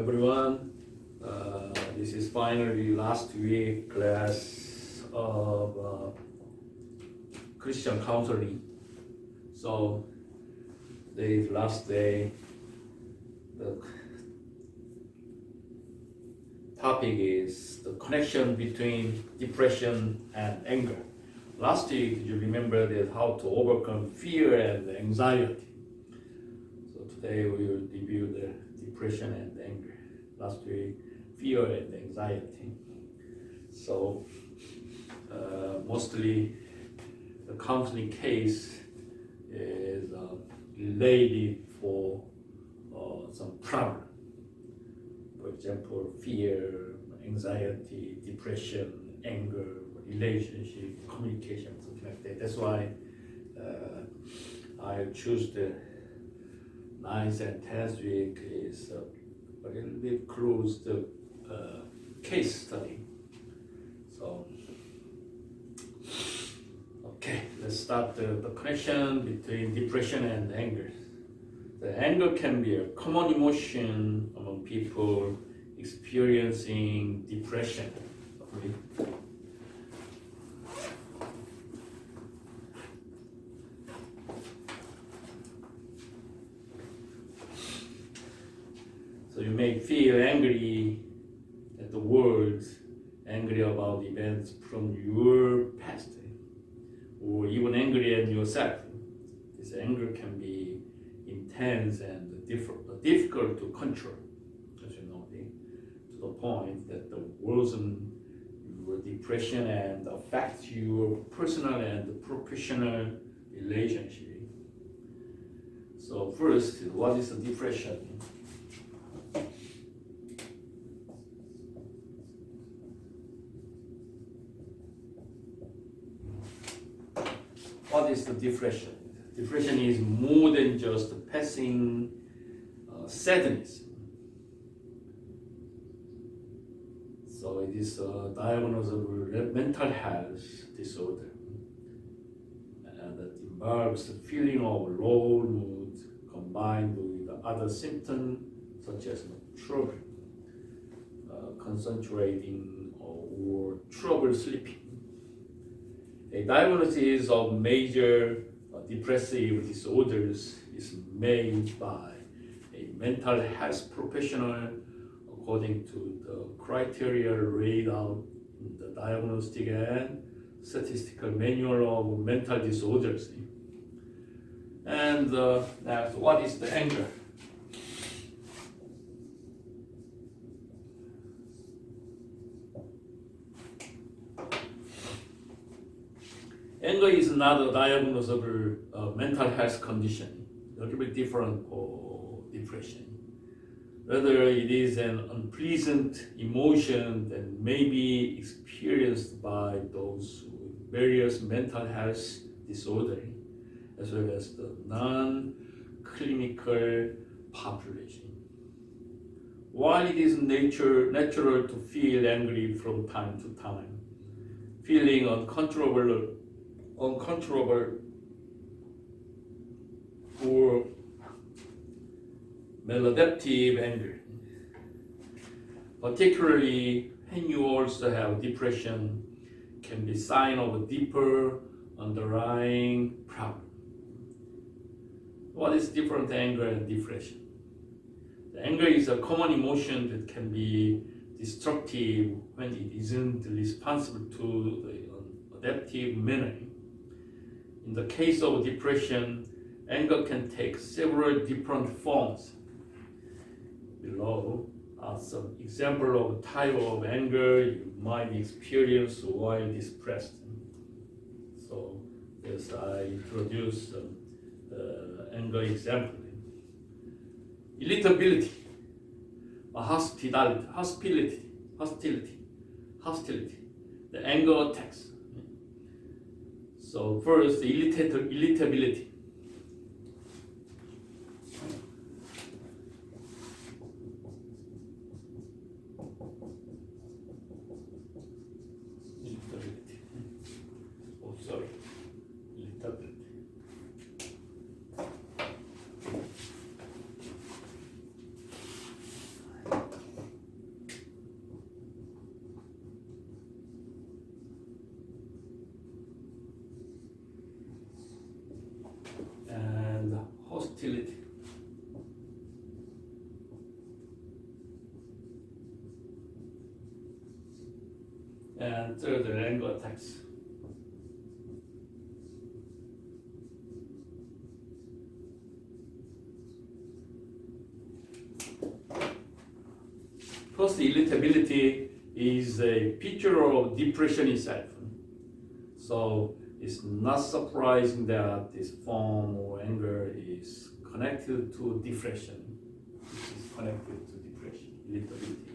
everyone. This is finally last week class of Christian counseling. So today is last day. The topic is the connection between depression and anger. Last week you remember that how to overcome fear and anxiety. So today we will review the depression and anger. Last week, fear and anxiety. So mostly the counseling case is related for some problem. For example, fear, anxiety, depression, anger, relationship, communication, something like that. That's why I choose the 9th and 10th week is a little bit close to case study. So, okay, let's start the connection between depression and anger. The anger can be a common emotion among people experiencing depression. Okay. So you may feel angry at the world, angry about events from your past, or even angry at yourself. This anger can be intense and difficult to control, as you know, to the point that the worsen your depression and affect your personal and professional relationship. So first, what is the depression? What is the depression? Depression is more than just passing sadness. So it is a diagnosable mental health disorder that involves the feeling of low mood combined with other symptoms such as trouble concentrating or trouble sleeping. A diagnosis of major depressive disorders is made by a mental health professional according to the criteria laid out in the Diagnostic and Statistical Manual of Mental Disorders. And next, what is the anger? Anger is not a diagnosable mental health condition, a little bit different for depression. Rather, it is an unpleasant emotion that may be experienced by those with various mental health disorders, as well as the non-clinical population. While it is natural to feel angry from time to time, feeling uncontrollable or maladaptive anger, particularly when you also have depression, can be a sign of a deeper underlying problem. What is different anger and depression? The anger is a common emotion that can be destructive when it isn't responsible to the adaptive manner. In the case of depression, anger can take several different forms. Below are some examples of type of anger you might experience while depressed. So, as I introduce anger example, irritability, hostility, the anger attacks. So first, irritability. Irritability. And third, anger attacks. First, irritability is a picture of depression itself. So it's not surprising that this form of anger is connected to depression. It is connected to depression, irritability.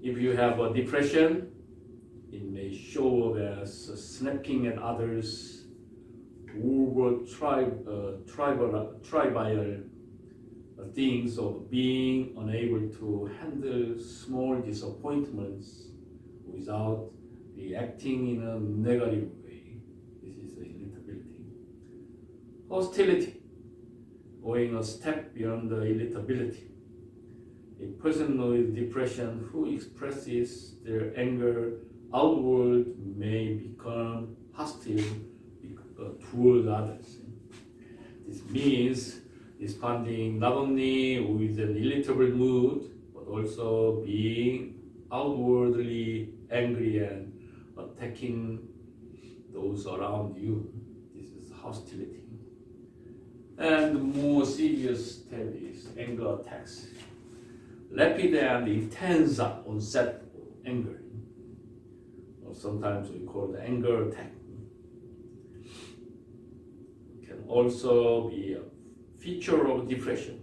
If you have a depression, it may show up as snapping at others, over trivial things of being unable to handle small disappointments without reacting in a negative way. This is the irritability. Hostility, going a step beyond the irritability. A person with depression who expresses their anger outward may become hostile towards others. This means responding not only with an irritable mood, but also being outwardly angry and attacking those around you. This is hostility. And the more serious step is anger attacks. Rapid and intense onset of anger, or sometimes we call it anger attack. It can also be a feature of depression.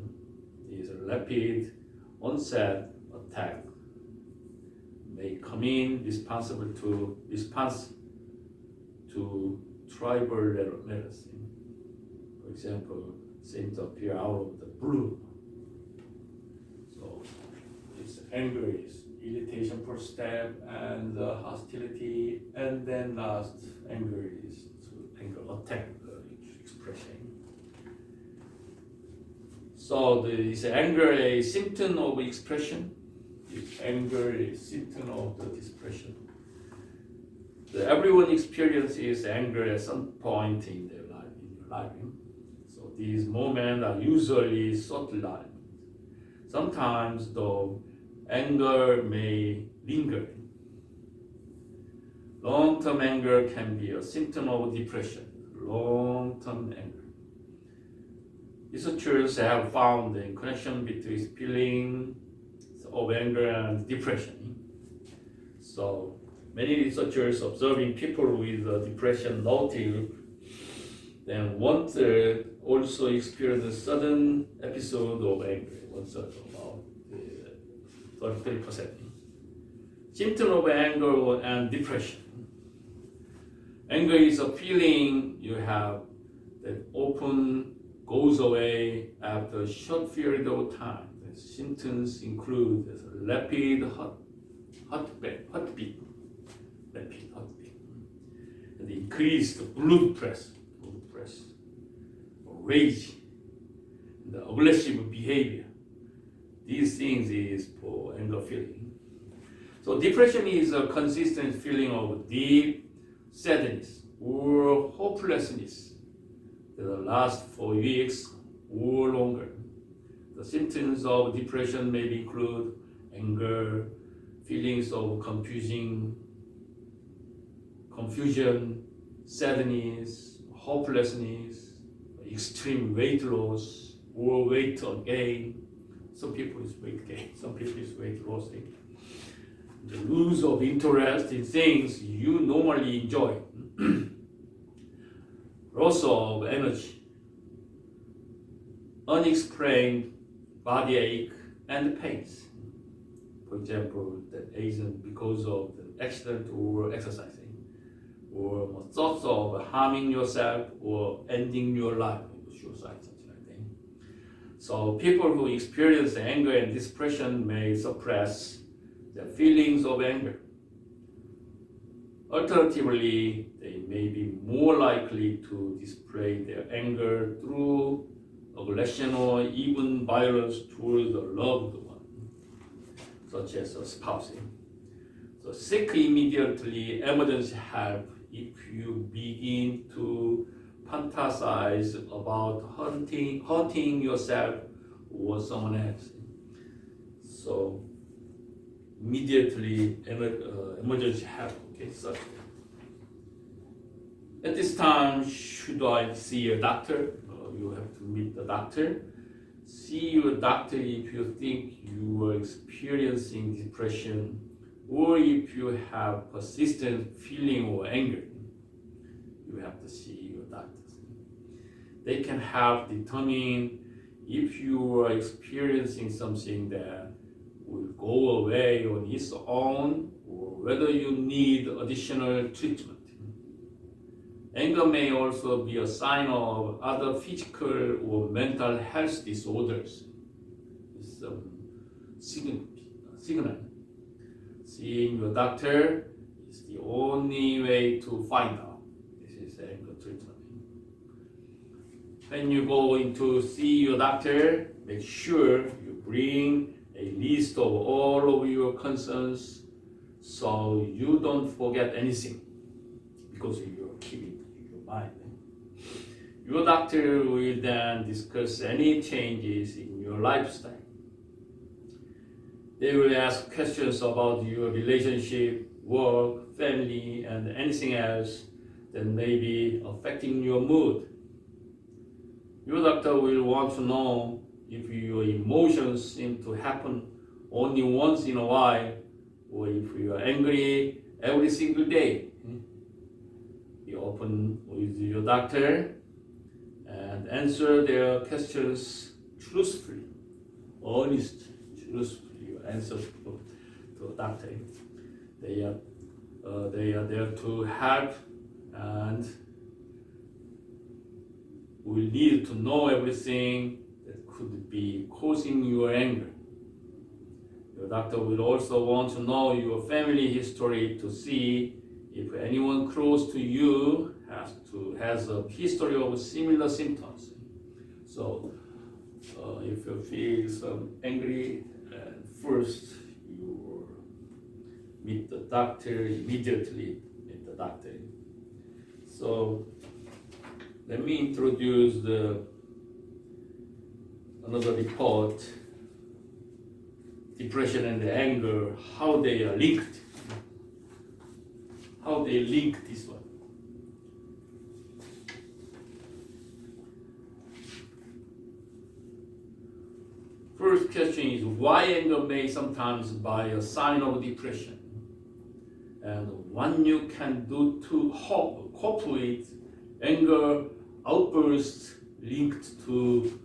This rapid onset attack may come in response to tribal letters. For example, seems to appear out of the blue. So this anger is irritation first step, and hostility, and then last anger is anger attack expression. So is anger a symptom of expression? Is anger a symptom of the depression? Everyone experiences anger at some point in their life. So these moments are usually subtle. Sometimes, though, anger may linger. Long-term anger can be a symptom of depression. Long-term anger. Researchers have found a connection between feelings of anger and depression. So many researchers observing people with depression noted that 1/3 also experience a sudden episode of anger. 1/3, about 33%. Symptom of anger and depression. Anger is a feeling you have that often goes away after a short period of time. The symptoms include rapid heartbeat, and increased blood pressure, rage, and the aggressive behavior. These things is for anger feeling. So depression is a consistent feeling of deep sadness or hopelessness that lasts for weeks or longer. The symptoms of depression may include anger, feelings of confusion, sadness, hopelessness, extreme weight loss or weight gain. Some people is weight gain, some people is weight loss. The lose of interest in things you normally enjoy. Loss of energy, unexplained body ache and pains. For example, that isn't because of the accident or exercising, or thoughts of harming yourself or ending your life, suicide, something like that. So people who experience anger and depression may suppress their feelings of anger. Alternatively, they may be more likely to display their anger through aggression or even violence towards a loved one, such as a spouse. So seek immediately emergency help if you begin to fantasize about hurting yourself or someone else. So immediately emergency help. Okay, so at this time, should I see a doctor? You have to meet the doctor. See your doctor if you think you are experiencing depression or if you have persistent feeling or anger. You have to see your doctors. They can help determine if you are experiencing something that will go away on its own or whether you need additional treatment. Anger may also be a sign of other physical or mental health disorders. It's a signal. Seeing your doctor is the only way to find out. This is anger treatment. When you go in to see your doctor, make sure you bring a list of all of your concerns so you don't forget anything because you're keeping mind. Your doctor will then discuss any changes in your lifestyle. They will ask questions about your relationship, work, family, and anything else that may be affecting your mood. Your doctor will want to know if your emotions seem to happen only once in a while or if you are angry every single day. Be open with your doctor and answer their questions truthfully, honest, truthfully. Answer to the doctor. They are there to help and will need to know everything that could be causing your anger. Your doctor will also want to know your family history to see if anyone close to you has a history of similar symptoms. So if you feel some angry, first you meet the doctor immediately. Meet the doctor. So let me introduce another report. Depression and anger, how they are linked. How they link this one. First question is why anger may sometimes be a sign of depression, and what you can do to cope with anger outbursts linked to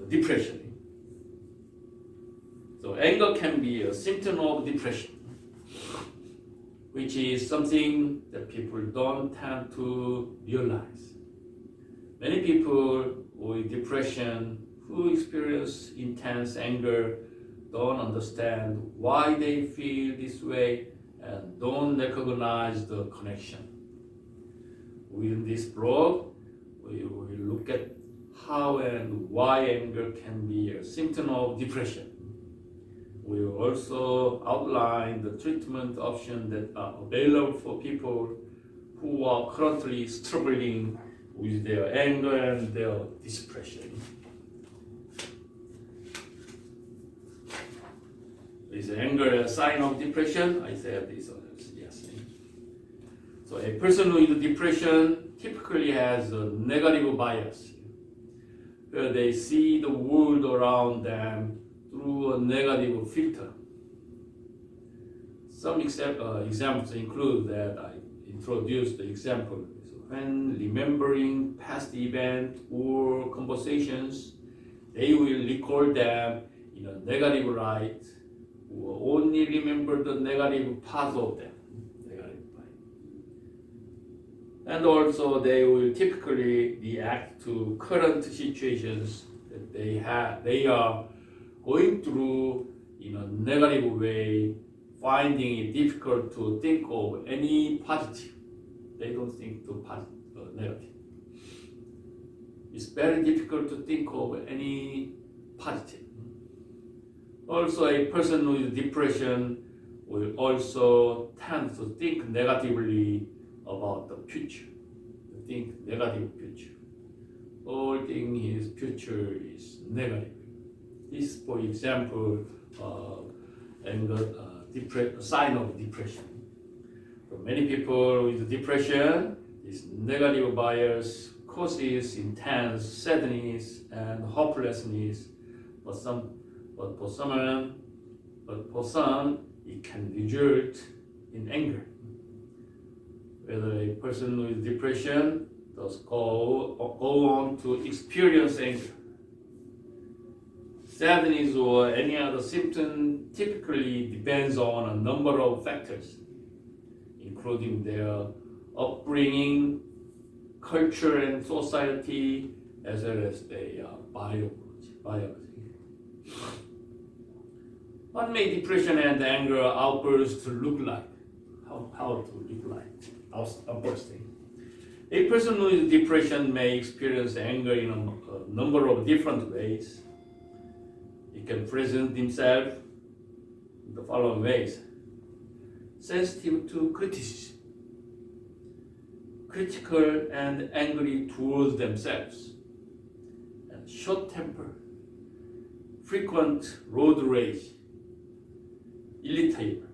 depression. So anger can be a symptom of depression, which is something that people don't tend to realize. Many people with depression who experience intense anger don't understand why they feel this way and don't recognize the connection. Within this blog, we will look at how and why anger can be a symptom of depression. We will also outline the treatment options that are available for people who are currently struggling with their anger and their depression. Is anger a sign of depression? I said this already, yes. So a person with depression typically has a negative bias, where they see the world around them through a negative filter. Some examples include that I introduced the example. So when remembering past events or conversations, they will recall them in a negative light or only remember the negative parts of them. And also they will typically react to current situations that they are going through in a negative way, finding it difficult to think of any positive. They don't think too negative. It's very difficult to think of any positive. Also, a person with depression will also tend to think negatively about the future. Think negative future. All thing his future is negative. This, for example, anger, sign of depression. For many people with depression, this negative bias causes intense sadness and hopelessness. But for some, it can result in anger. Whether a person with depression does go on to experience anger, sadness, or any other symptom typically depends on a number of factors, including their upbringing, culture and society, as well as their biology. What may depression and anger outbursts look like? How to look like outbursting? A person with depression may experience anger in a number of different ways. It can present himself in the following ways: sensitive to criticism, critical and angry towards themselves, and short-tempered, frequent road rage, irritable,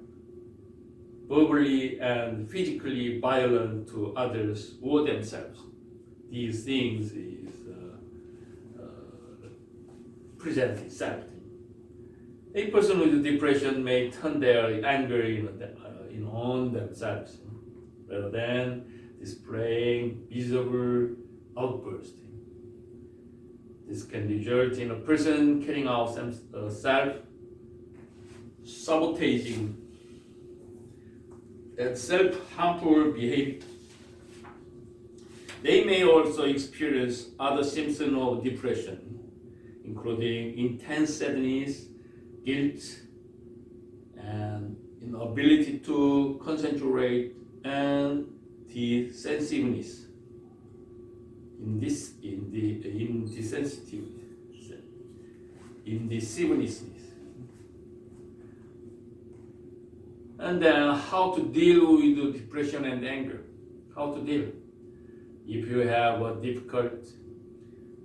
verbally and physically violent to others or themselves. These things is present itself. A person with depression may turn their anger on themselves rather than displaying visible outbursts. This can result in a person carrying out self-sabotaging and self-harmful behavior. They may also experience other symptoms of depression, including intense sadness, guilt, and inability to concentrate, and defensiveness. Indecisiveness. And then how to deal with depression and anger. How to deal. If you have a difficult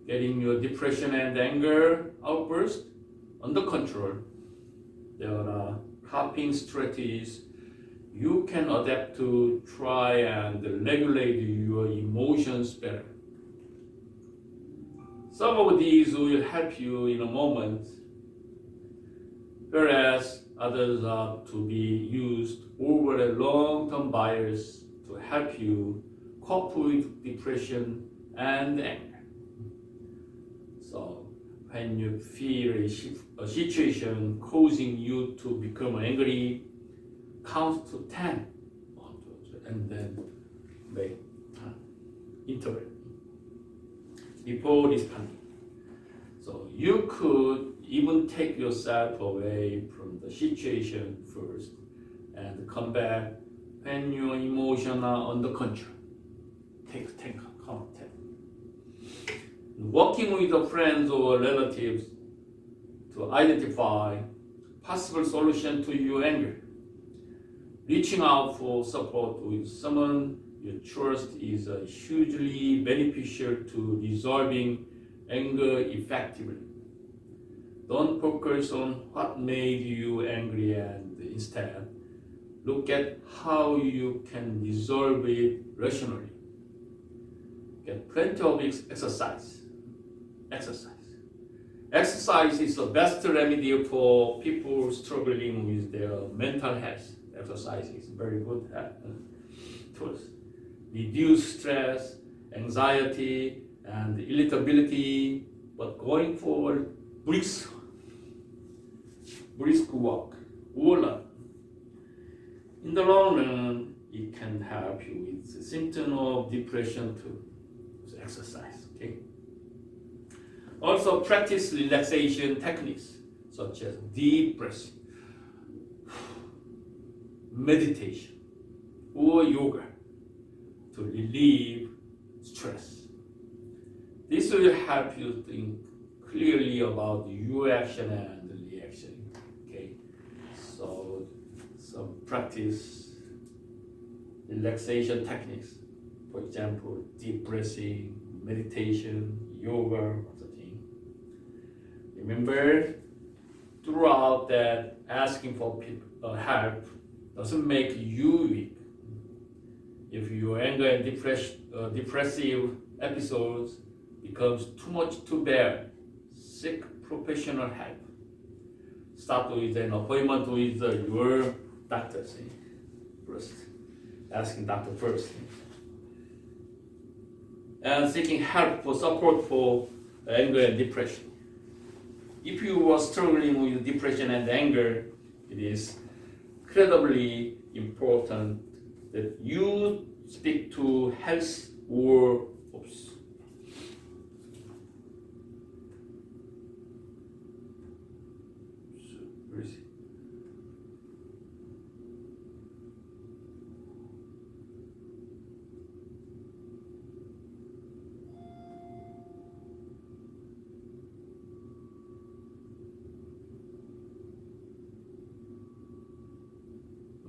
getting your depression and anger outburst under control, there are coping strategies you can adapt to try and regulate your emotions better. Some of these will help you in a moment, whereas others are to be used over a long-term bias to help you cope with depression and anger. So when you feel a situation causing you to become angry, count to 10 and then make interval before responding. So you could even take yourself away from the situation first and come back when your emotions are under control. Count 10. Working with the friends or relatives to identify possible solution to your anger. Reaching out for support with someone you trust is hugely beneficial to resolving anger effectively. Don't focus on what made you angry and instead look at how you can resolve it rationally. Get plenty of exercise. Exercise is the best remedy for people struggling with their mental health. Exercise is very good tools. Reduce stress, anxiety, and irritability, but going forward, brisk walk or run. In the long run, it can help you with the symptom of depression too. So exercise, okay? Also practice relaxation techniques such as deep breathing, meditation, or yoga to relieve stress. This will help you think clearly about your action and reaction. Okay, so some practice relaxation techniques, for example, deep breathing, meditation, yoga, or something. Remember, throughout that asking for help doesn't make you weak. If your anger and depressive episodes becomes too much to bear, seek professional help. Start with an appointment with your doctor first. Asking doctor first. And seeking help for support for anger and depression. If you are struggling with depression and anger, it is incredibly important that you speak to health or ops. Where is it?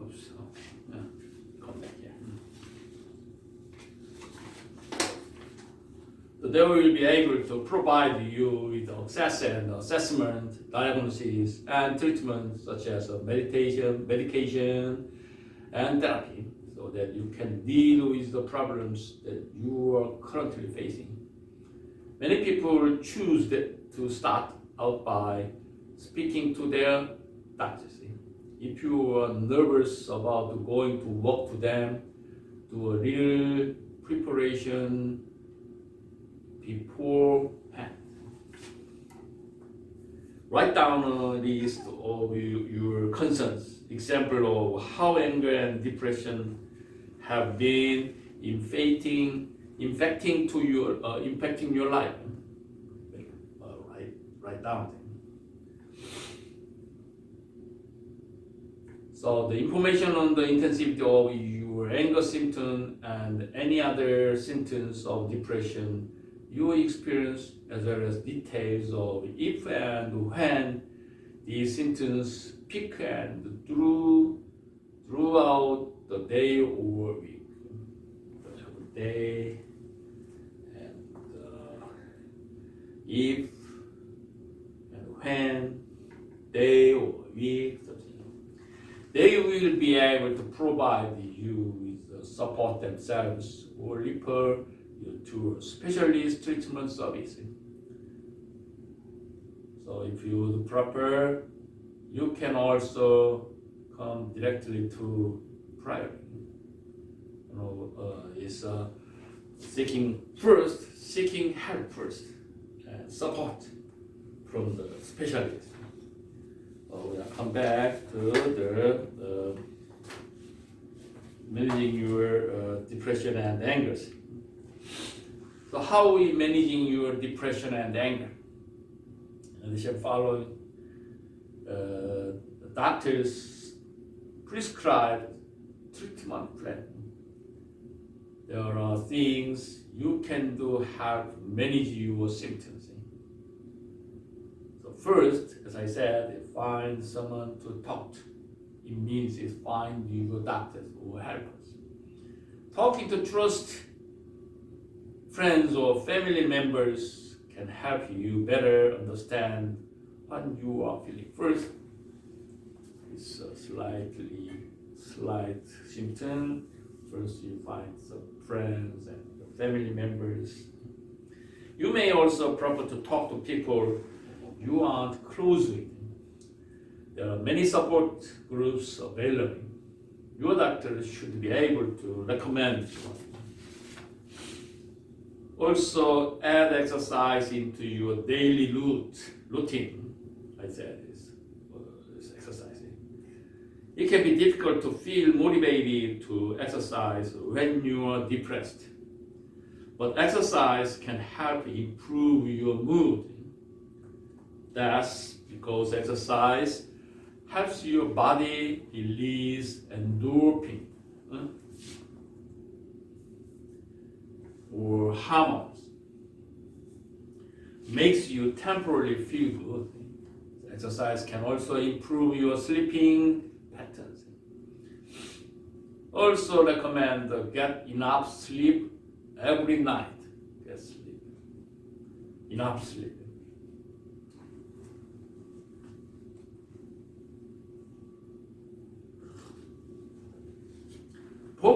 Oops. Oh, yeah. Come back here. So they will be able to provide you with access and assessment, diagnosis, and treatment such as medication, and therapy, so that you can deal with the problems that you are currently facing. Many people choose to start out by speaking to their doctors. If you are nervous about going to work to them, do a little preparation beforehand. Write down a list of your concerns, example of how anger and depression have been impacting your life. Write down. So the information on the intensity of your anger symptom and any other symptoms of depression you experience, as well as details of if and when these symptoms peak and throughout the day or week. Day and if and when, day or week. They will be able to provide you with support themselves or refer you to a specialist treatment service. So if you prefer, you can also come directly to private. It's seeking help first, and support from the specialist. We'll come back to the managing your depression and anger. So how are we managing your depression and anger? And they shall follow the doctor's prescribed treatment plan. There are things you can do to help manage your symptoms. So first, as I said, find someone to talk to. It means find your doctors or helpers. Talking to trust friends or family members can help you better understand what you are feeling. First, it's a slight symptom. First, you find some friends and family members. You may also prefer to talk to people you aren't close with. There are many support groups available. Your doctor should be able to recommend one. Also, add exercise into your daily routine. I said this exercising. It can be difficult to feel motivated to exercise when you are depressed. But exercise can help improve your mood. That's because exercise helps your body release endorphin or hormones. Makes you temporarily feel good. Exercise can also improve your sleeping patterns. Also recommend get enough sleep every night. Get sleep. Enough sleep.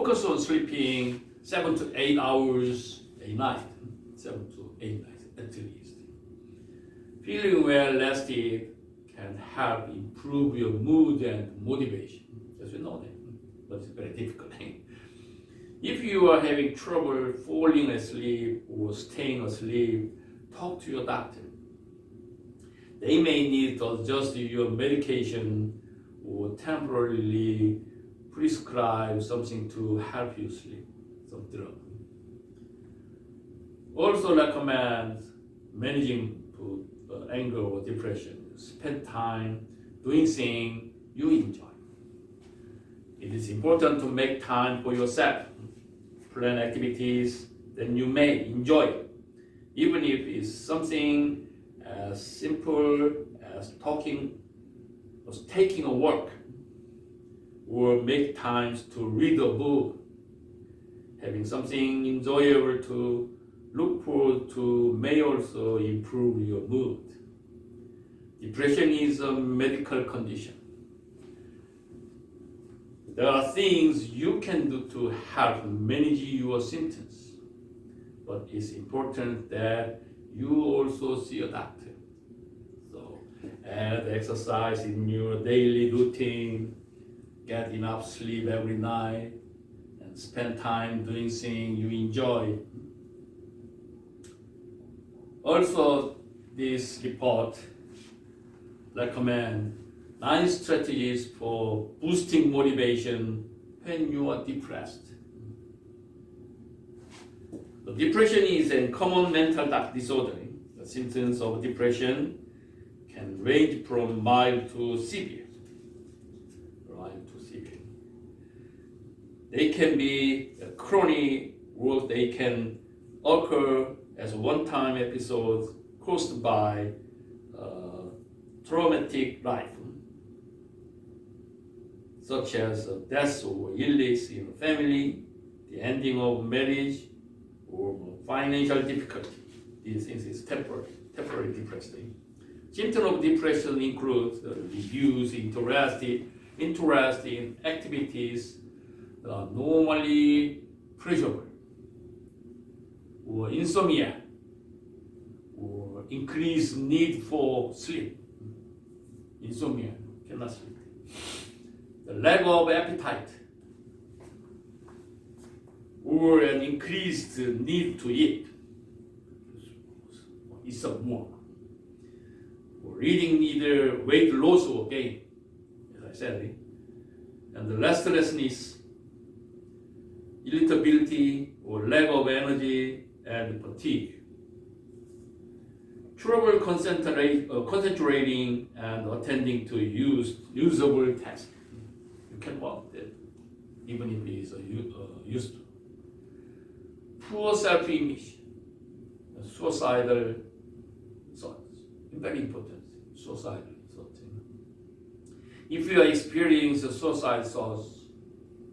focus on sleeping 7 to 8 hours a night, 7 to 8 nights at least. Feeling well rested can help improve your mood and motivation. As we know that, but it's very difficult. If you are having trouble falling asleep or staying asleep, talk to your doctor. They may need to adjust your medication or temporarily prescribe something to help you sleep, some drug. Also recommend managing anger or depression. Spend time doing things you enjoy. It is important to make time for yourself. Plan activities that you may enjoy, even if it's something as simple as taking a walk, or make times to read a book. Having something enjoyable to look forward to may also improve your mood. Depression is a medical condition. There are things you can do to help manage your symptoms, but it's important that you also see a doctor. So add exercise in your daily routine, get enough sleep every night, and spend time doing things you enjoy. Also, this report recommends 9 strategies for boosting motivation when you are depressed. The depression is a common mental disorder. The symptoms of depression can range from mild to severe. They can be chronic, or they can occur as one-time episodes caused by traumatic life, such as death or illness in the family, the ending of marriage, or financial difficulty. These things is temporary depression. Symptoms of depression include reduced interest in activities that are normally pleasurable, or insomnia, or increased need for sleep. Insomnia, cannot sleep. The lack of appetite, or an increased need to eat. Eat some more. Or eating either weight loss or gain, as I said. And the restlessness, irritability, or lack of energy and fatigue. Trouble concentrating and attending to usable tasks. You can work that, even if it is used to. Poor self-image, suicidal thoughts, very important, suicidal thoughts. If you are experiencing suicide thoughts,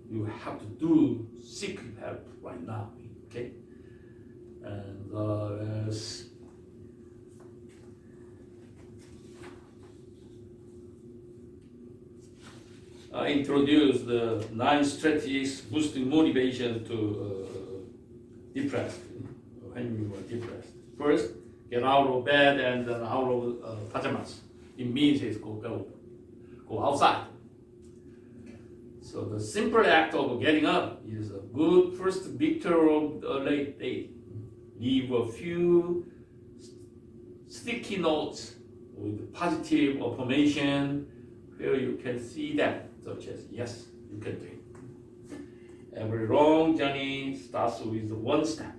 you have to seek help right now, okay? And I introduced the 9 strategies boosting motivation to depressed, when you are depressed. First, get out of bed and then out of pajamas. It means it's go outside. So the simple act of getting up is a good first victory of the late day. Leave a few sticky notes with positive affirmation where you can see that, such as, yes, you can do it. Every long journey starts with one step.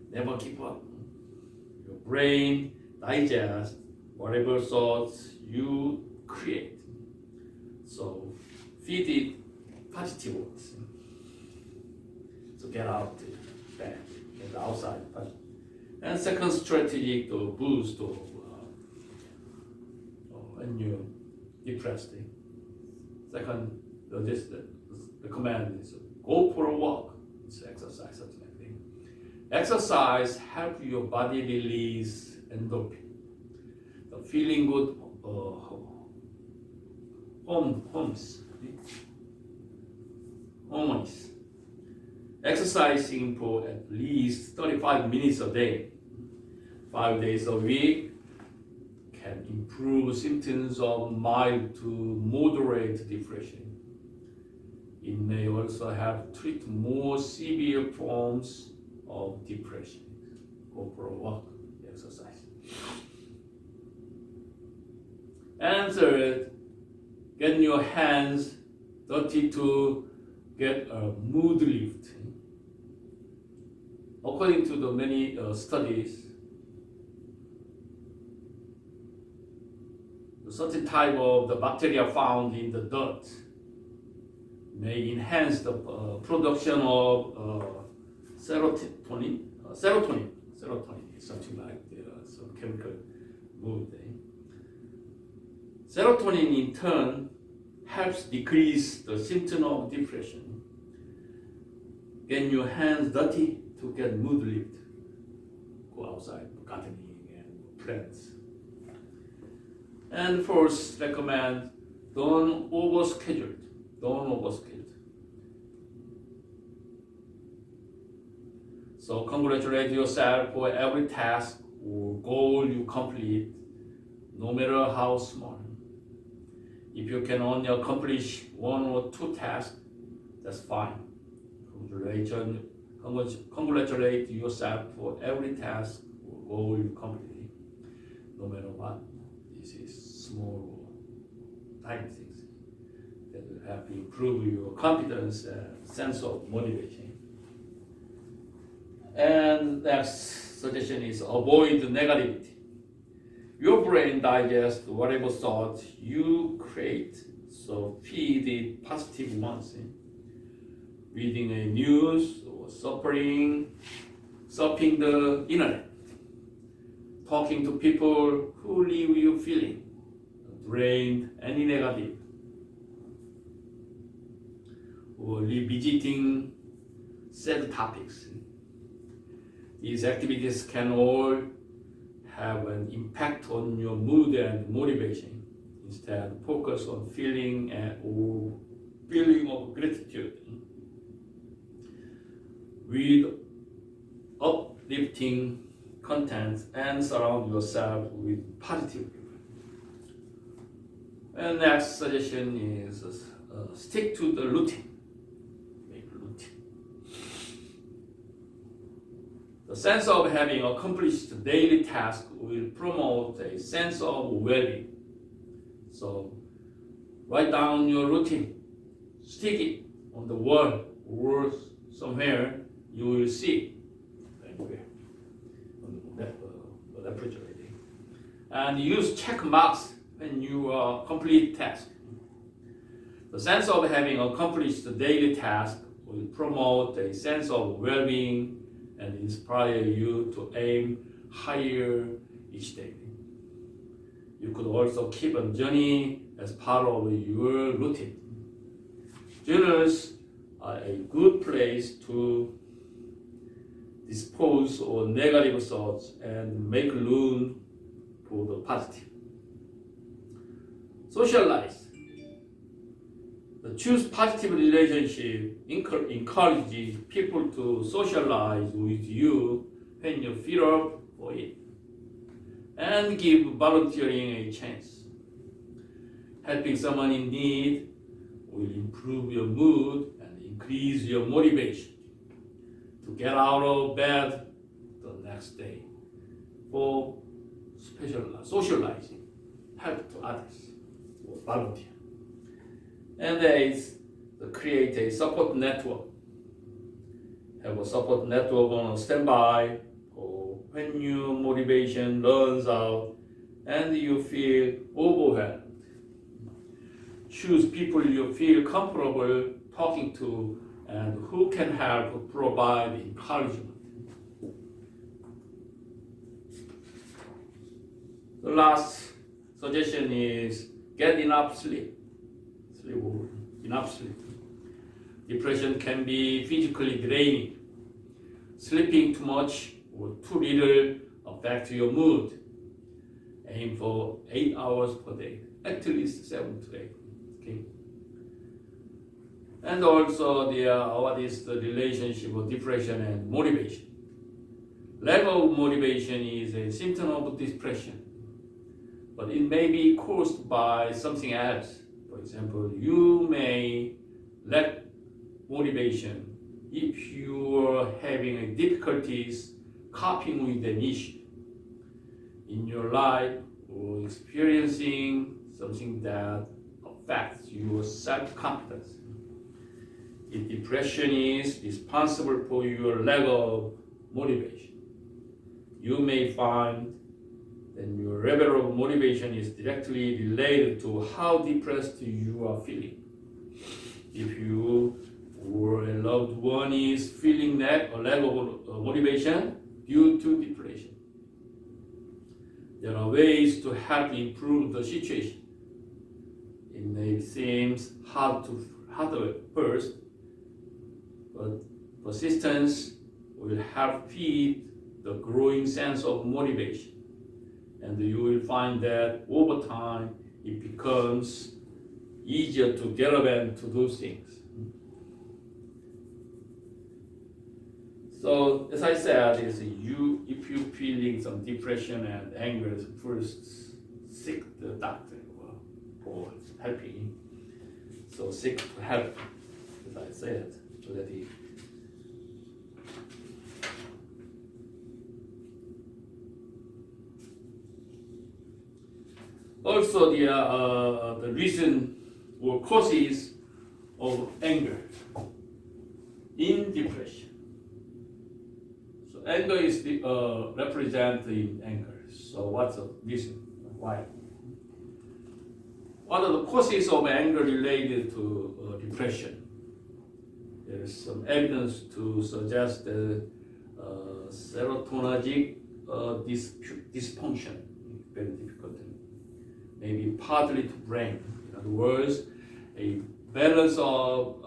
Never give up. Your brain digests whatever thoughts you create. So feed it positive words. So get out of bed, get outside. And second strategy to boost when you're depressed. Second, the command is go for a walk. It's exercise, something like that. Exercise helps your body release endorphin. The feeling good hormones. Exercising for at least 35 minutes a day, 5 days a week, can improve symptoms of mild to moderate depression. It may also help treat more severe forms of depression. Go for a walk, exercise. And third, get your hands dirty to get a mood lift. According to the many studies, a certain type of the bacteria found in the dirt may enhance the production of serotonin. Serotonin is something like some chemical mood. Serotonin in turn helps decrease the symptom of depression. Get your hands dirty to get mood lift. Go outside, gardening and plants. And fourth, recommend don't overschedule. So congratulate yourself for every task or goal you complete, no matter how small. If you can only accomplish 1 or 2 tasks, that's fine. Congratulate yourself for every task or goal you complete, no matter what. This is small or tiny things that will help improve your confidence and sense of motivation. And next suggestion is avoid negativity. Your brain digests whatever thought you create, so feed it positive ones. Reading a news or surfing the internet, talking to people who leave you feeling drained, any negative, or revisiting sad topics. These activities can all have an impact on your mood and motivation. Instead, focus on feeling of gratitude. Read uplifting content and surround yourself with positive people. And next suggestion is stick to the routine. Make a routine. The sense of having accomplished daily tasks will promote a sense of well-being. So write down your routine, stick it on the wall or somewhere you will see anywhere on the refrigerator. And use check marks when you complete tasks. The sense of having accomplished the daily task will promote a sense of well-being and inspire you to aim higher each day. You could also keep a journey as part of your routine. Journals are a good place to dispose of negative thoughts and make room for the positive. Socialize. The choose positive relationship encourages people to socialize with you when you feel up for it, and give volunteering a chance. Helping someone in need will improve your mood and increase your motivation to get out of bed the next day. For socializing, help to others, or volunteer. And there is to create a support network. Have a support network on standby, or when your motivation runs out and you feel overwhelmed. Choose people you feel comfortable talking to and who can help provide encouragement. The last suggestion is get enough sleep. Enough sleep. Depression can be physically draining. Sleeping too much or too little affects your mood. Aim for 8 hours per day, at least 7 to 8. Okay. And also what is the relationship of depression and motivation? Lack of motivation is a symptom of depression, but it may be caused by something else. For example, you may lack motivation if you are having difficulties coping with an issue in your life or experiencing something that affects your self-confidence. If depression is responsible for your lack of motivation, you may find that your level of motivation is directly related to how depressed you are feeling. If you or a loved one is feeling lack of motivation due to depression, there are ways to help improve the situation. It may seem hard at first, but persistence will help feed the growing sense of motivation, and you will find that over time it becomes easier to get up and to do things. So as I said, if you're feeling some depression and anger, first seek the doctor for helping. So seek help, as I said, so that he also the reason or causes of anger in depression. So anger is representing anger. So what's the reason? Why? What are the causes of anger related to depression? There is some evidence to suggest that serotonergic dysfunction, very difficult, maybe partly to brain. In other words, a balance of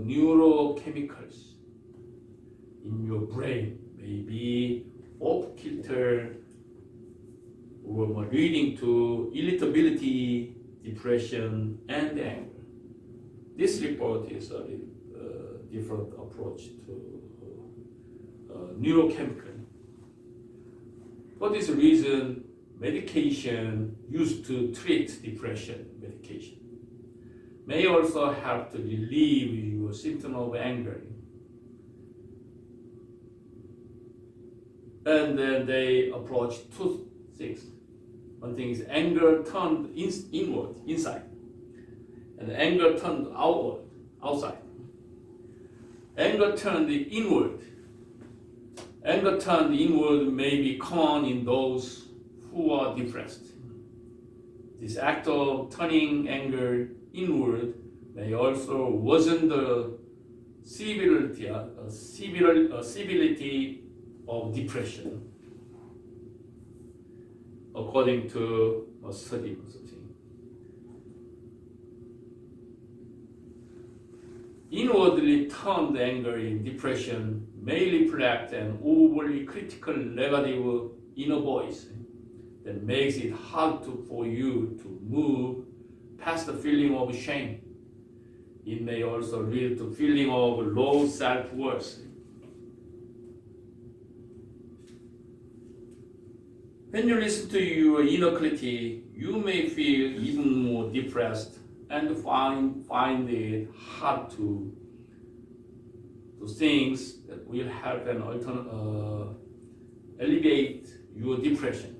neurochemicals in your brain may be off kilter or leading to irritability, depression, and anger. This report is a different approach to neurochemical. For this reason, medication used to treat depression, medication, may also help to relieve your symptom of anger. And then they approach two things. One thing is anger turned inward, inside, and anger turned outward, outside. Anger turned inward. Anger turned inward may be common in those who are depressed. This act of turning anger inward may also worsen the severity of depression, according to a study or something. Inwardly turned anger in depression may reflect an overly critical negative inner voice that makes it hard for you to move past the feeling of shame. It may also lead to feeling of low self-worth. When you listen to your inner critic, you may feel even more depressed and find it hard to do things that will help and alleviate your depression.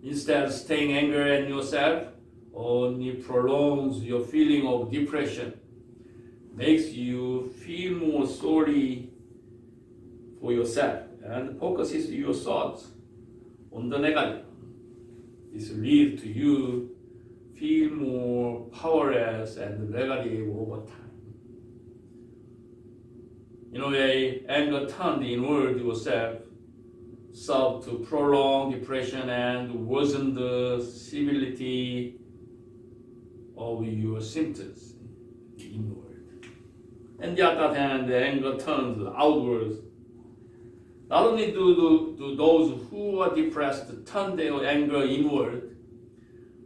Instead, staying angry at yourself only prolongs your feeling of depression, makes you feel more sorry for yourself, and focuses your thoughts on the negative. This leads to you feel more powerless and negative over time. In a way, anger turned inward yourself serve to prolong depression and worsen the severity of your symptoms inward. On the other hand, the anger turns outwards. Not only do those who are depressed turn their anger inward,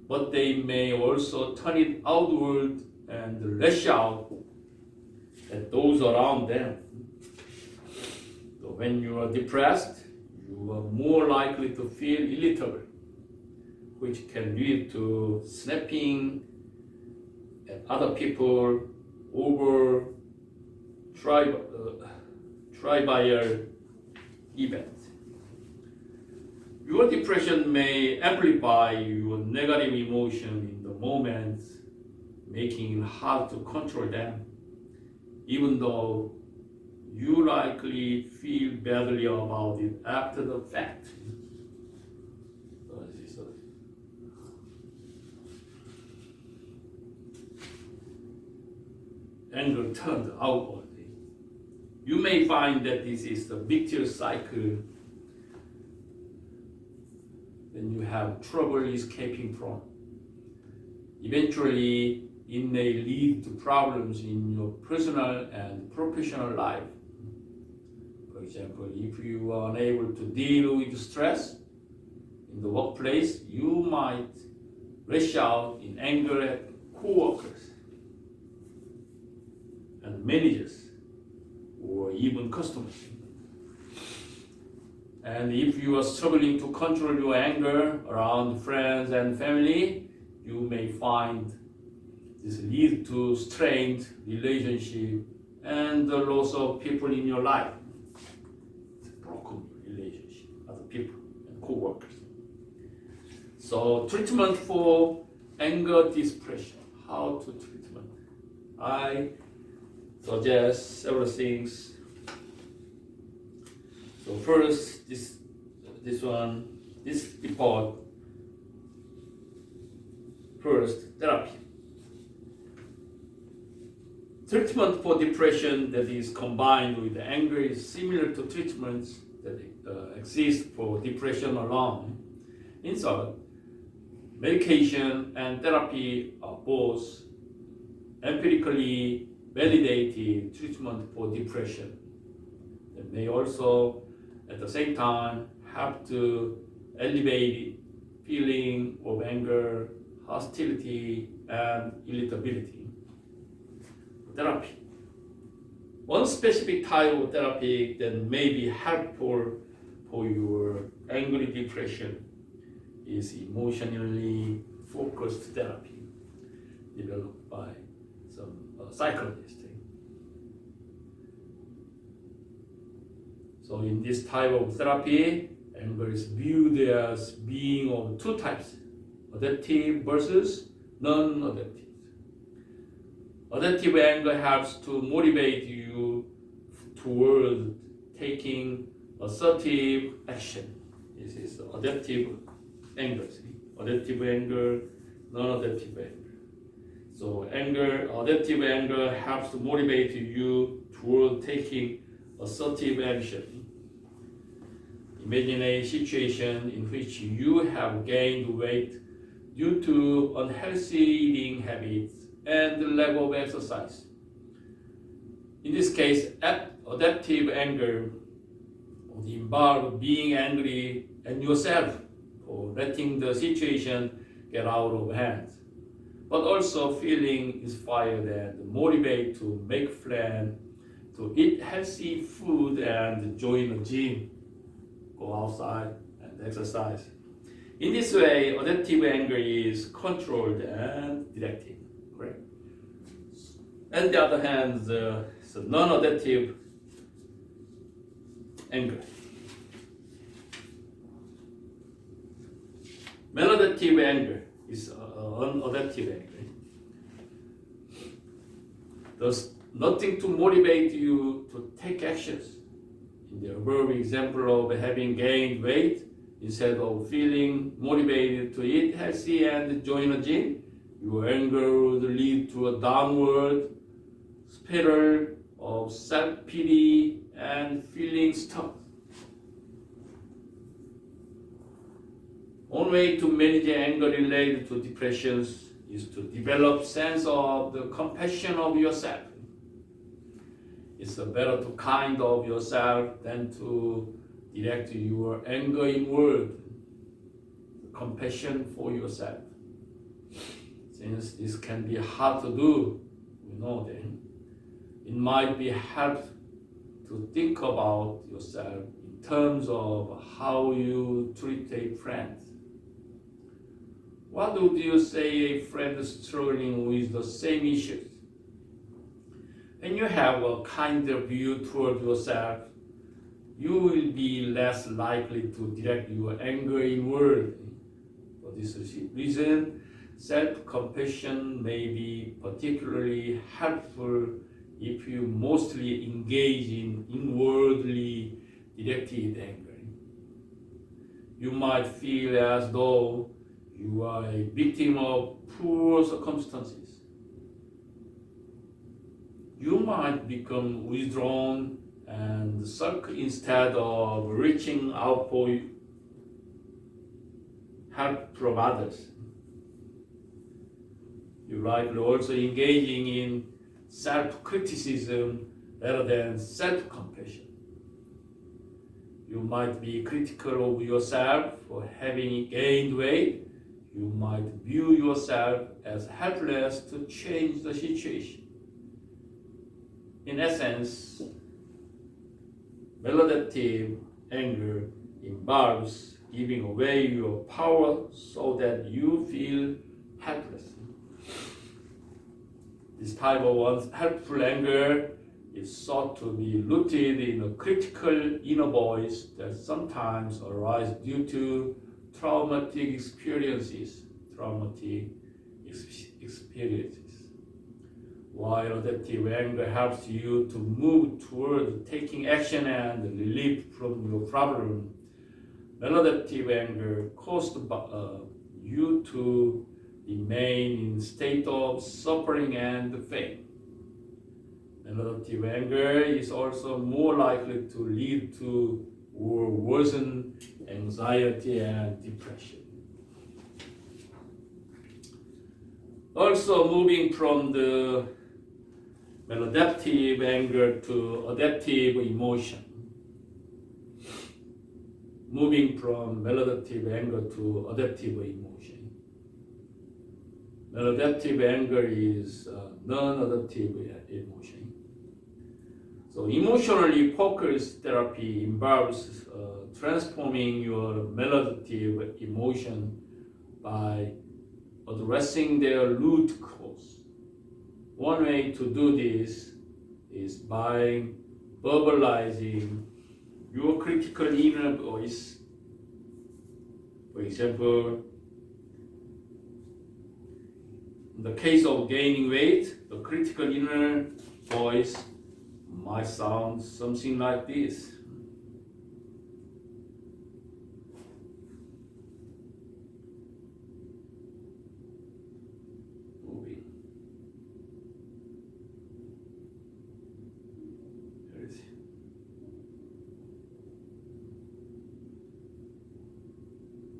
but they may also turn it outward and lash out at those around them. So when you are depressed, you are more likely to feel irritable, which can lead to snapping at other people over trivial events. Your depression may amplify your negative emotion in the moment, making it hard to control them, even though you likely feel badly about it after the fact. Anger turned outwardly. You may find that this is the vicious cycle when you have trouble escaping from. Eventually, it may lead to problems in your personal and professional life. For example, if you are unable to deal with stress in the workplace, you might lash out in anger at co-workers and managers or even customers. And if you are struggling to control your anger around friends and family, you may find this lead to strained relationship and the loss of people in your life. Broken relationship, other people and co-workers. So treatment for anger depression. How to treatment? I suggest several things. So first, this report. First, therapy. Treatment for depression that is combined with anger is similar to treatments that exist for depression alone. In short, medication and therapy are both empirically validated treatment for depression. It may also, at the same time, help to alleviate feeling of anger, hostility, and irritability. Therapy. One specific type of therapy that may be helpful for your angry depression is emotionally focused therapy developed by some psychologists. So in this type of therapy, anger is viewed as being of two types, adaptive versus non-adaptive. Adaptive anger helps to motivate you toward taking assertive action. This is adaptive anger. Adaptive anger, non-adaptive anger. So adaptive anger helps to motivate you toward taking assertive action. Imagine a situation in which you have gained weight due to unhealthy eating habits and lack of exercise. In this case, adaptive anger would involve being angry at yourself for letting the situation get out of hand, but also feeling inspired and motivated to make plans to eat healthy food and join a gym, go outside and exercise. In this way, adaptive anger is controlled and directed. Correct? On the other hand, the non-adaptive anger. Maladaptive anger is unadaptive anger. There's nothing to motivate you to take actions. In the above example of having gained weight, instead of feeling motivated to eat healthy and join a gym, your anger would lead to a downward spiral of self-pity and feeling stuck. One way to manage anger related to depressions is to develop sense of the compassion of yourself. It's better to kind of yourself than to direct your anger inward. Compassion for yourself. Since this can be hard to do, we know then, it might be helpful to think about yourself in terms of how you treat a friend. What would you say a friend struggling with the same issues? When you have a kinder view toward yourself, you will be less likely to direct your anger inward. For this reason, self-compassion may be particularly helpful if you mostly engage in inwardly directed anger. You might feel as though you are a victim of poor circumstances. You might become withdrawn and sulk instead of reaching out for help from others. You likely also engaging in self-criticism rather than self-compassion. You might be critical of yourself for having gained weight. You might view yourself as helpless to change the situation. In essence, maladaptive anger involves giving away your power so that you feel helpless. This type of unhelpful anger is thought to be rooted in a critical inner voice that sometimes arises due to traumatic experiences. While adaptive anger helps you to move toward taking action and relief from your problem, maladaptive anger causes you to remain in a state of suffering and pain. Maladaptive anger is also more likely to lead to or worsen anxiety and depression. Also, moving from the maladaptive anger to adaptive emotion. Moving from maladaptive anger to adaptive emotion. Maladaptive anger is non-adaptive emotion. So emotionally focused therapy involves transforming your maladaptive emotion by addressing their root cause. One way to do this is by verbalizing your critical inner voice. For example, in the case of gaining weight, the critical inner voice might sound something like this. Moving. There it is.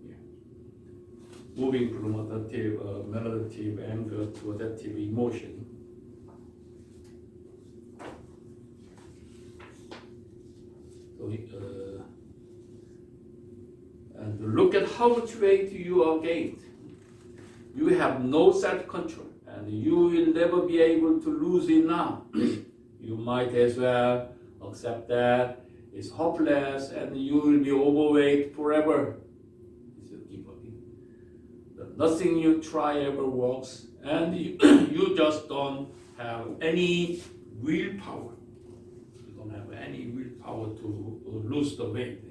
Yeah. Moving from adaptive, maladaptive anger to adaptive emotion. And look at how much weight you are gained. You have no self-control, and you will never be able to lose it now. You might as well accept that it's hopeless, and you will be overweight forever. That nothing you try ever works, and you just don't have any willpower. You don't have any willpower to lose the weight.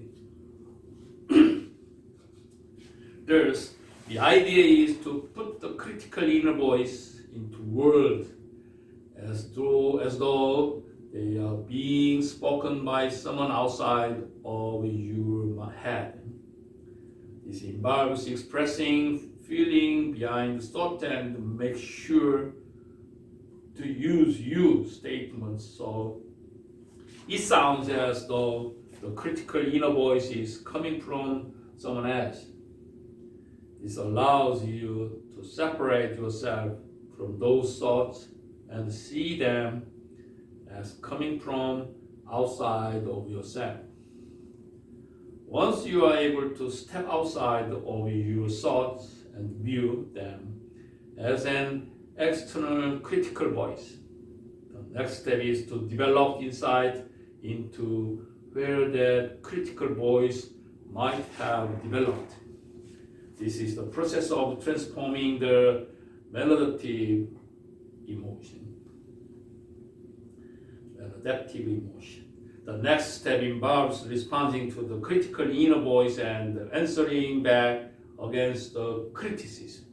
Thus, the idea is to put the critical inner voice into words as though they are being spoken by someone outside of your head. This involves expressing feeling behind the thought and make sure to use you statements so it sounds as though the critical inner voice is coming from someone else. This allows you to separate yourself from those thoughts and see them as coming from outside of yourself. Once you are able to step outside of your thoughts and view them as an external critical voice. The next step is to develop insight into where that critical voice might have developed. This is the process of transforming the maladaptive emotion. Maladaptive emotion. The next step involves responding to the critical inner voice and answering back against the criticism.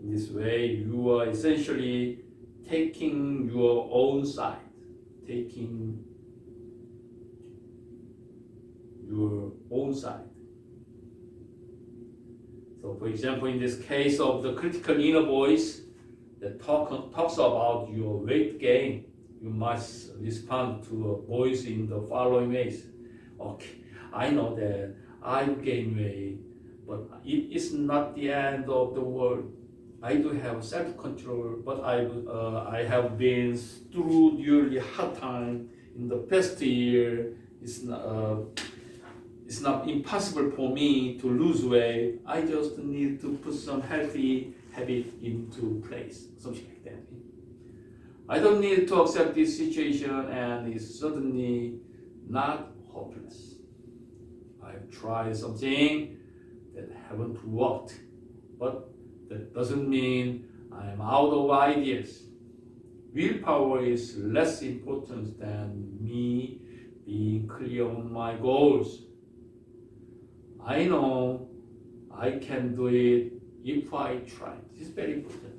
In this way, you are essentially taking your own side, taking your own side. So, for example, in this case of the critical inner voice that talks about your weight gain, you must respond to a voice in the following ways. Okay, I know that I've gained weight, but it is not the end of the world. I do have self-control, but I have been through really hard time in the past year. It's not impossible for me to lose weight. I just need to put some healthy habit into place, something like that. I don't need to accept this situation, and it's certainly not hopeless. I've tried something that haven't worked, but that doesn't mean I'm out of ideas. Willpower is less important than me being clear on my goals. I know I can do it if I try. This is very important.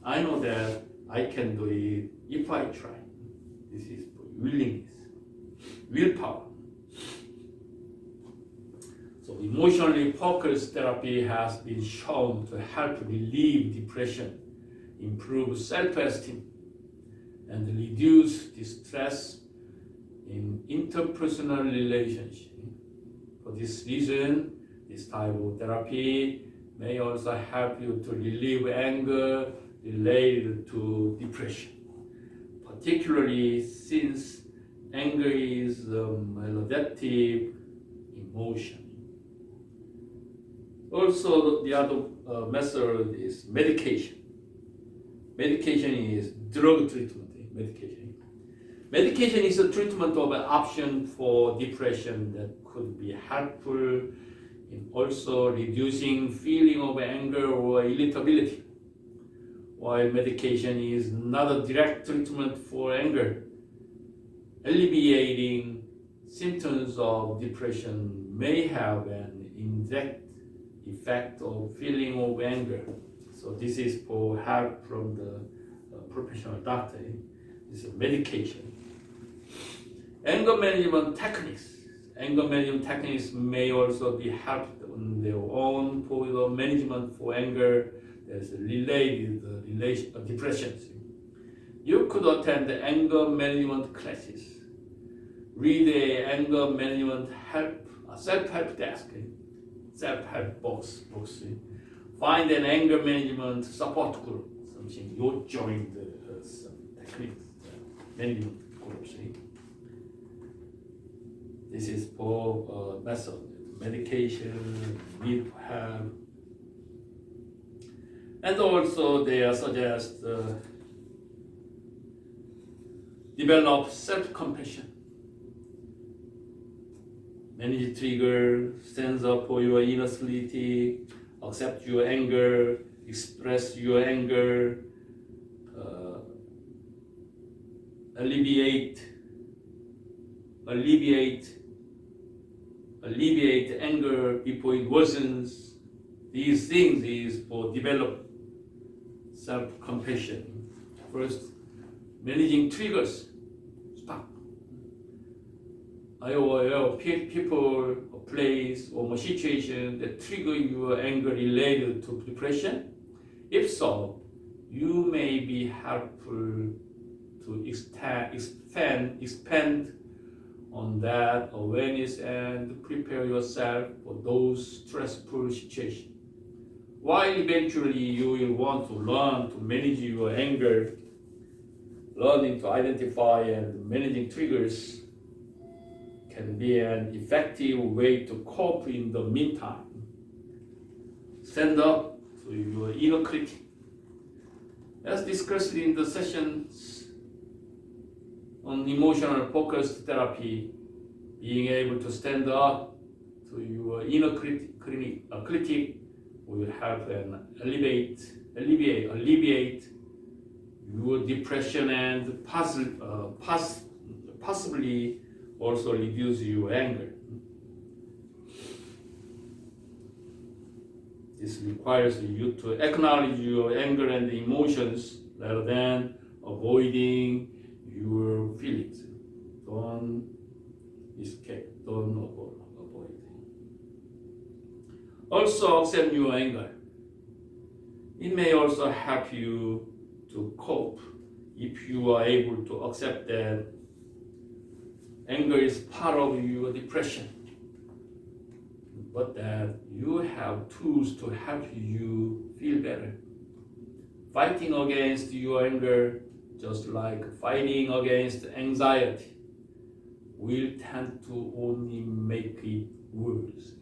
I know that I can do it if I try. This is willingness, willpower. So emotionally focused therapy has been shown to help relieve depression, improve self-esteem, and reduce distress in interpersonal relationships. For this reason, this type of therapy may also help you to relieve anger related to depression, particularly since anger is a maladaptive emotion. Also, the other method is medication. Medication is drug treatment. Medication is a treatment of an option for depression that could be helpful in also reducing feeling of anger or irritability. While medication is not a direct treatment for anger, alleviating symptoms of depression may have an indirect effect of feeling of anger. So this is for help from the professional doctor. This is medication. Anger management techniques. Anger management techniques may also be helped on their own for the management for anger that's related to depression. You could attend the anger management classes, read a anger management self-help desk, self-help books, find an anger management support group, something you join some techniques, management groups. This is for method, medication, need help. And also they suggest develop self-compassion. Manage trigger, stand up for your inner sanity, accept your anger, express your anger, alleviate anger before it worsens. These things is for develop self-compassion. First, managing triggers. Stop. Are you aware of people, or place, or a situation that trigger your anger related to depression? If so, you may be helpful to expand on that awareness and prepare yourself for those stressful situations. While eventually you will want to learn to manage your anger, learning to identify and managing triggers can be an effective way to cope in the meantime. Stand up to your inner critic. As discussed in the sessions on emotional focused therapy, being able to stand up to your inner critic will help and alleviate your depression and possibly also reduce your anger. This requires you to acknowledge your anger and emotions rather than avoiding your feelings. Don't escape, don't avoid. Also accept your anger. It may also help you to cope if you are able to accept that anger is part of your depression, but that you have tools to help you feel better. Fighting against your anger, just like fighting against anxiety, will tend to only make it worse.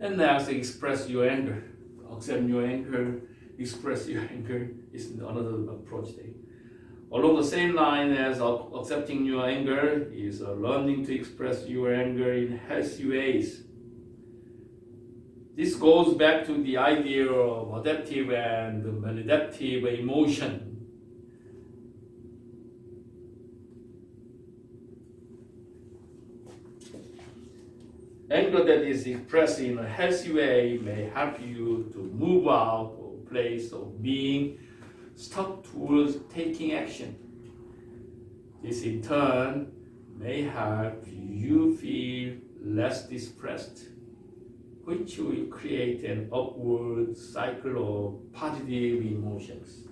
And next, express your anger. Accept your anger, express your anger is another approach there. Along the same line as accepting your anger is learning to express your anger in healthy ways. This goes back to the idea of adaptive and maladaptive emotion. Anger that is expressed in a healthy way may help you to move out of a place of being stuck towards taking action. This in turn may help you feel less depressed, which will create an upward cycle of positive emotions.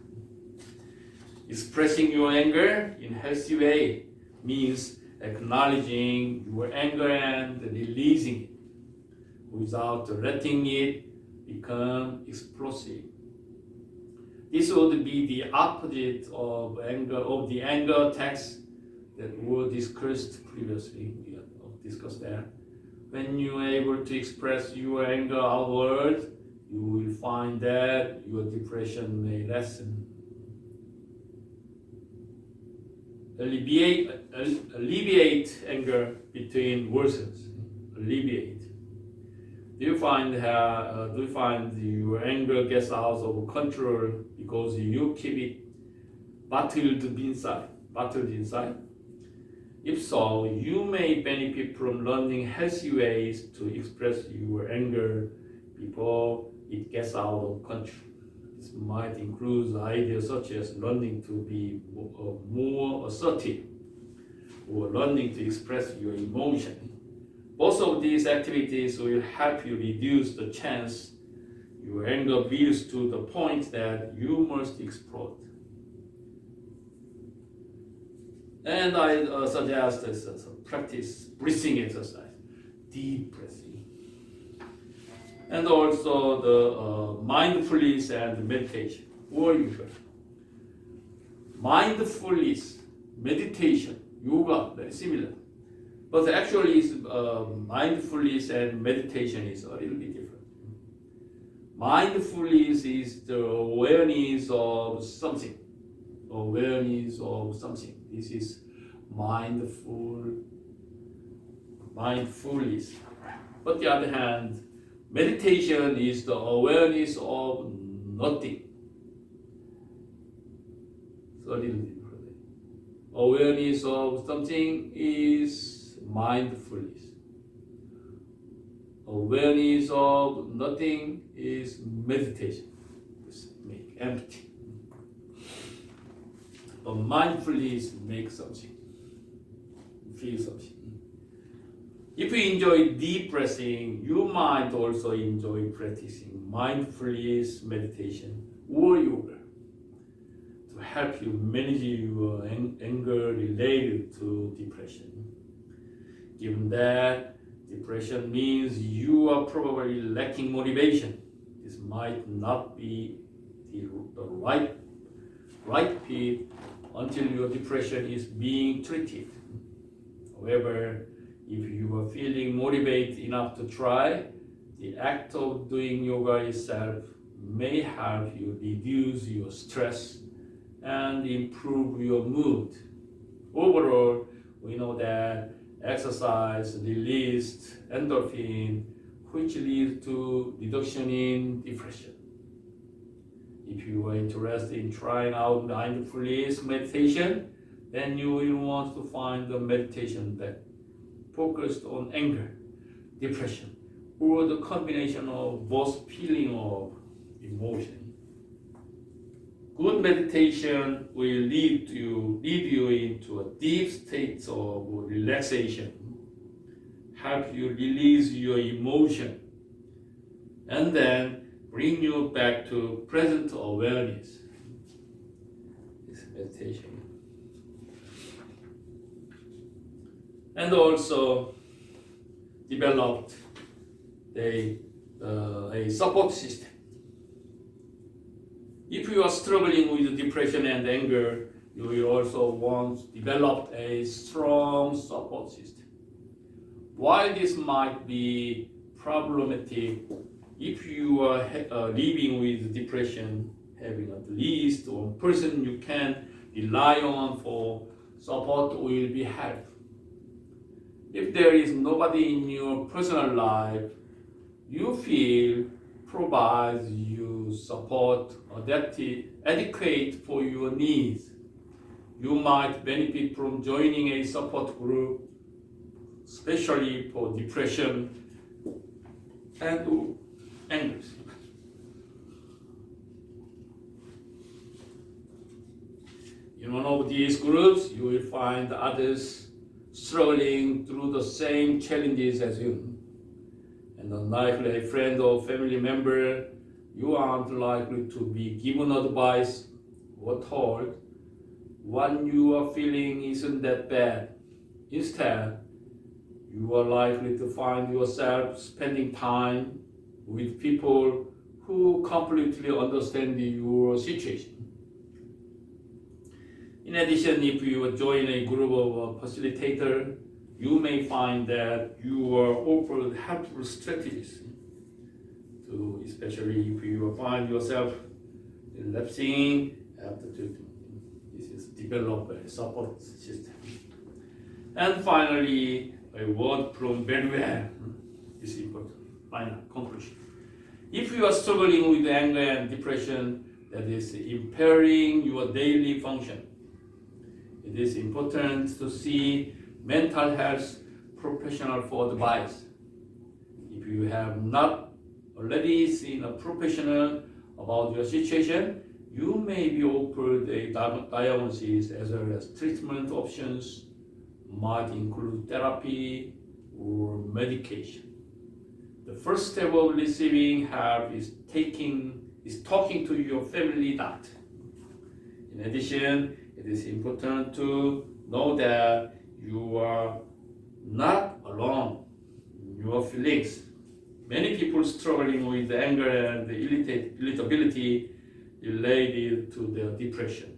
Expressing your anger in a healthy way means acknowledging your anger and releasing it without letting it become explosive. This would be the opposite of the anger attacks that were discussed previously. We discussed that. When you are able to express your anger outward, you will find that your depression may lessen. Alleviate anger between worsens. Alleviate. Do you find your anger gets out of control because you keep it bottled inside? If so, you may benefit from learning healthy ways to express your anger before it gets out of control. This might include ideas such as learning to be more assertive or learning to express your emotion. Both of these activities will help you reduce the chance your anger builds to the point that you must explode. And I suggest practice breathing exercise, deep breathing. And also the mindfulness and meditation, or yoga. Mindfulness, meditation, yoga, very similar. But actually, mindfulness and meditation is a little bit different. Mindfulness is the awareness of something. This is mindfulness. But the other hand, meditation is the awareness of nothing. So a little different. Awareness of something is mindfulness. Awareness of nothing is meditation. Just make empty. But mindfulness makes something. Feel something. If you enjoy deep breathing, you might also enjoy practicing mindfulness meditation or yoga to help you manage your anger related to depression. Given that depression means you are probably lacking motivation, this might not be the right fit until your depression is being treated. However, if you are feeling motivated enough to try, the act of doing yoga itself may help you reduce your stress and improve your mood. Overall, we know that exercise released endorphin, which leads to reduction in depression. If you are interested in trying out mindfulness meditation, then you will want to find a meditation that focused on anger, depression, or the combination of both feeling of emotion. Good meditation will lead you into a deep state of relaxation, help you release your emotion, and then bring you back to present awareness. This meditation. And also developed a support system. If you are struggling with depression and anger, you will also want to develop a strong support system. While this might be problematic, if you are living with depression, having at least one person you can rely on for support will be helpful. If there is nobody in your personal life you feel provides you support adequate for your needs, you might benefit from joining a support group, especially for depression and anger. In one of these groups, you will find others struggling through the same challenges as you. And unlike a friend or family member, you aren't likely to be given advice or told what you are feeling isn't that bad. Instead, you are likely to find yourself spending time with people who completely understand your situation. In addition, if you join a group of facilitators, you may find that you are offered helpful strategies to, especially if you find yourself relapsing after treatment. This is develop a support system. And finally, a word from Manuel is important. Final conclusion. If you are struggling with anger and depression that is impairing your daily function, it is important to see mental health professional for advice. If you have not already seen a professional about your situation, you may be offered a diagnosis as well as treatment options might include therapy or medication. The first step of receiving help is talking to your family doctor. In addition, it is important to know that you are not alone in your feelings. Many people struggling with anger and irritability related to their depression.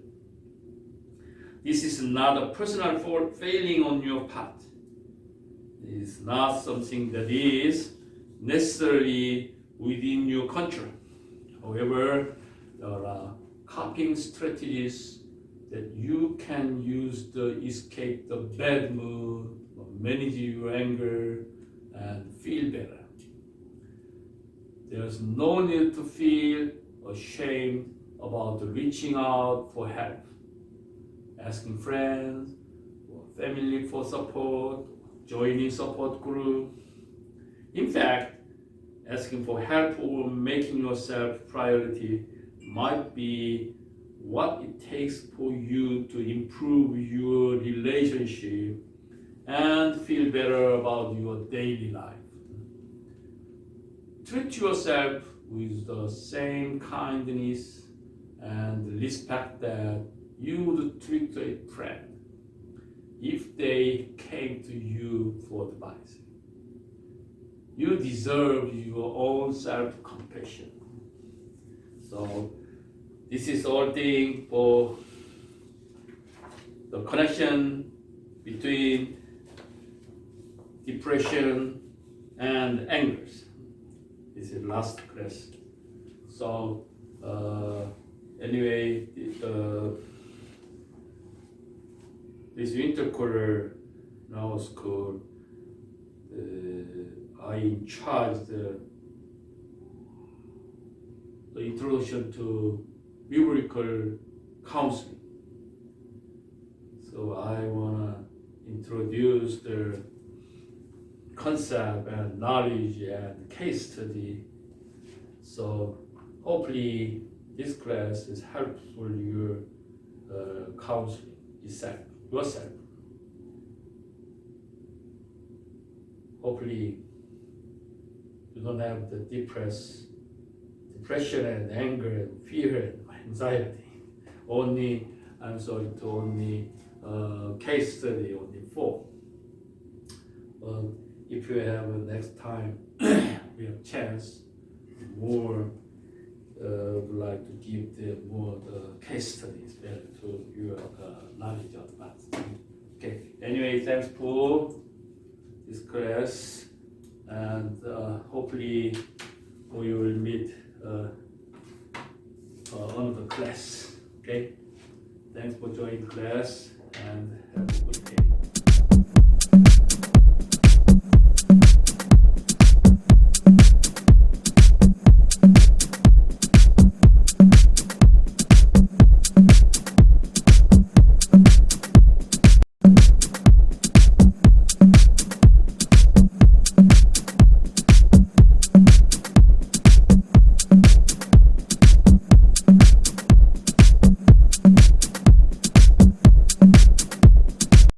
This is not a personal fault failing on your part. It is not something that is necessarily within your control. However, there are coping strategies that you can use to escape the bad mood, manage your anger, and feel better. There's no need to feel ashamed about reaching out for help, asking friends or family for support, joining support group. In fact, asking for help or making yourself priority might be what it takes for you to improve your relationship and feel better about your daily life. Treat yourself with the same kindness and respect that you would treat a friend if they came to you for advice. You deserve your own self-compassion. So this is all thing for the connection between depression and anger. This is last class. So anyway, this winter quarter in our school, I in charge the introduction to biblical counseling. So I wanna introduce the concept and knowledge and case study. So hopefully this class is helpful your counseling yourself. Hopefully you don't have the depression and anger and fear and anxiety. Only case study only 4. But if you have next time we have chance more would like to give the more case studies better to your knowledge advance. Okay. Anyway, thanks for this class, and hopefully we will meet another class. Okay. Thanks for joining class.